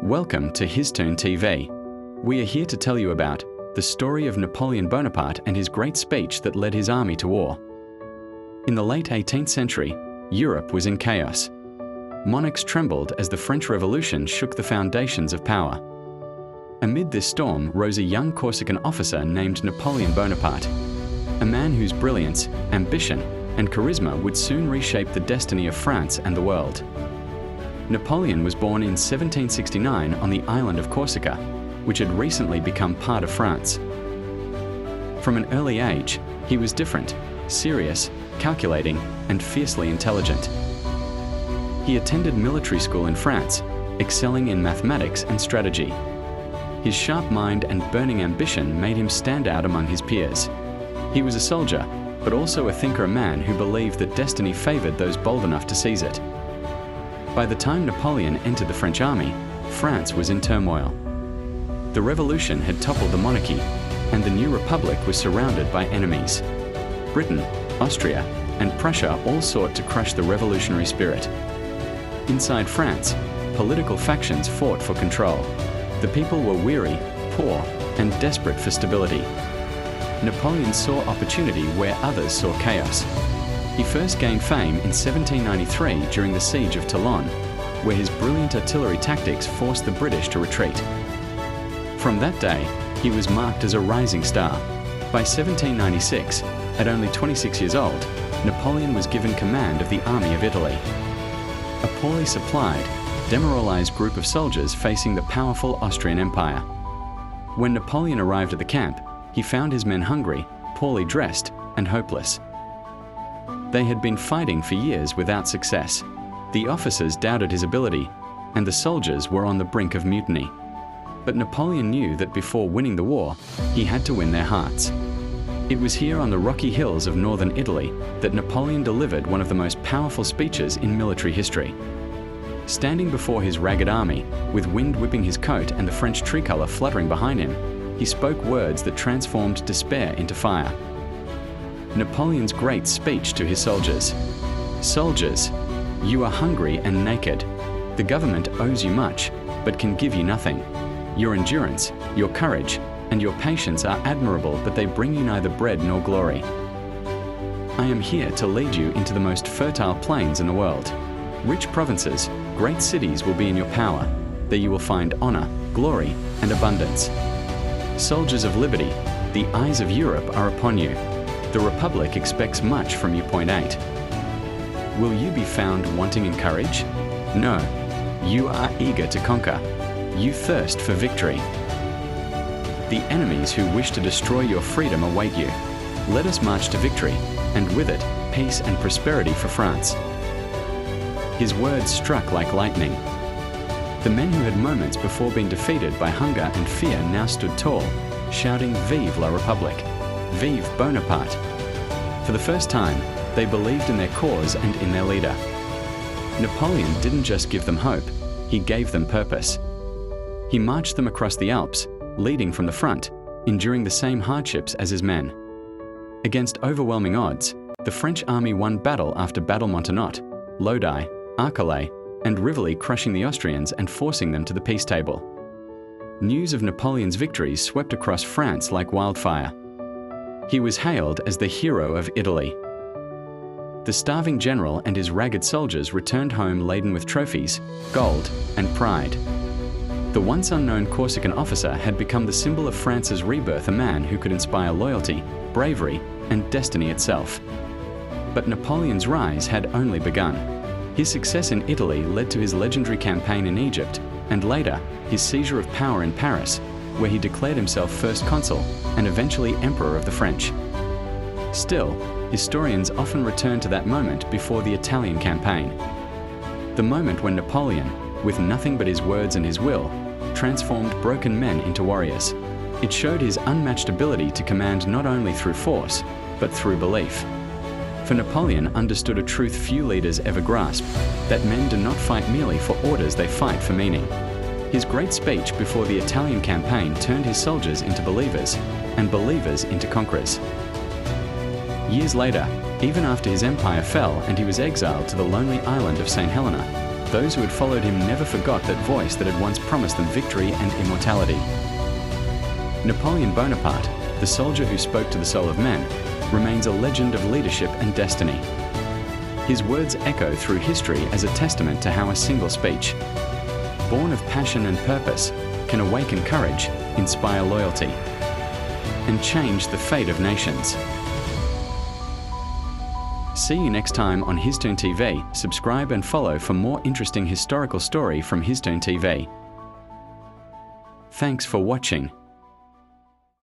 Welcome to HisToon TV. We are here to tell you about the story of Napoleon Bonaparte and his great speech that led his army to war. In the late 18th century, Europe was in chaos. Monarchs trembled as the French Revolution shook the foundations of power. Amid this storm rose a young Corsican officer named Napoleon Bonaparte, a man whose brilliance, ambition, and charisma would soon reshape the destiny of France and the world. Napoleon was born in 1769 on the island of Corsica, which had recently become part of France. From an early age, he was different, serious, calculating, and fiercely intelligent. He attended military school in France, excelling in mathematics and strategy. His sharp mind and burning ambition made him stand out among his peers. He was a soldier, but also a thinker, a man who believed that destiny favored those bold enough to seize it. By the time Napoleon entered the French army, France was in turmoil. The revolution had toppled the monarchy, and the new republic was surrounded by enemies. Britain, Austria, and Prussia all sought to crush the revolutionary spirit. Inside France, political factions fought for control. The people were weary, poor, and desperate for stability. Napoleon saw opportunity where others saw chaos. He first gained fame in 1793 during the siege of Toulon, where his brilliant artillery tactics forced the British to retreat. From that day, he was marked as a rising star. By 1796, at only 26 years old, Napoleon was given command of the Army of Italy. A poorly supplied, demoralized group of soldiers facing the powerful Austrian Empire. When Napoleon arrived at the camp, he found his men hungry, poorly dressed, and hopeless. They had been fighting for years without success. The officers doubted his ability, and the soldiers were on the brink of mutiny. But Napoleon knew that before winning the war, he had to win their hearts. It was here on the rocky hills of northern Italy that Napoleon delivered one of the most powerful speeches in military history. Standing before his ragged army, with wind whipping his coat and the French tricolour fluttering behind him, he spoke words that transformed despair into fire. Napoleon's great speech to his soldiers. Soldiers, you are hungry and naked. The government owes you much, but can give you nothing. Your endurance, your courage, and your patience are admirable, but they bring you neither bread nor glory. I am here to lead you into the most fertile plains in the world. Rich provinces, great cities will be in your power. There you will find honor, glory, and abundance. Soldiers of liberty, the eyes of Europe are upon you. The Republic expects much from you. Point 8. Will you be found wanting in courage? No, you are eager to conquer. You thirst for victory. The enemies who wish to destroy your freedom await you. Let us march to victory, and with it, peace and prosperity for France. His words struck like lightning. The men who had moments before been defeated by hunger and fear now stood tall, shouting "Vive la République! Vive Bonaparte!" For the first time, they believed in their cause and in their leader. Napoleon didn't just give them hope, he gave them purpose. He marched them across the Alps, leading from the front, enduring the same hardships as his men. Against overwhelming odds, the French army won battle after battle, Montenotte, Lodi, Arcole, and Rivoli, crushing the Austrians and forcing them to the peace table. News of Napoleon's victories swept across France like wildfire. He was hailed as the hero of Italy. The starving general and his ragged soldiers returned home laden with trophies, gold, and pride. The once unknown Corsican officer had become the symbol of France's rebirth, a man who could inspire loyalty, bravery, and destiny itself. But Napoleon's rise had only begun. His success in Italy led to his legendary campaign in Egypt, and later, his seizure of power in Paris, where he declared himself first consul and eventually emperor of the French. Still, historians often return to that moment before the Italian campaign. The moment when Napoleon, with nothing but his words and his will, transformed broken men into warriors. It showed his unmatched ability to command not only through force, but through belief. For Napoleon understood a truth few leaders ever grasp, that men do not fight merely for orders, they fight for meaning. His great speech before the Italian campaign turned his soldiers into believers, and believers into conquerors. Years later, even after his empire fell and he was exiled to the lonely island of St. Helena, Those who had followed him never forgot that voice that had once promised them victory and immortality. Napoleon Bonaparte, the soldier who spoke to the soul of men, remains a legend of leadership and destiny. His words echo through history as a testament to how a single speech, born of passion and purpose, can awaken courage, inspire loyalty, and change the fate of nations. See you next time on Histoon TV. Subscribe and follow for more interesting historical story from Histoon TV. Thanks for watching.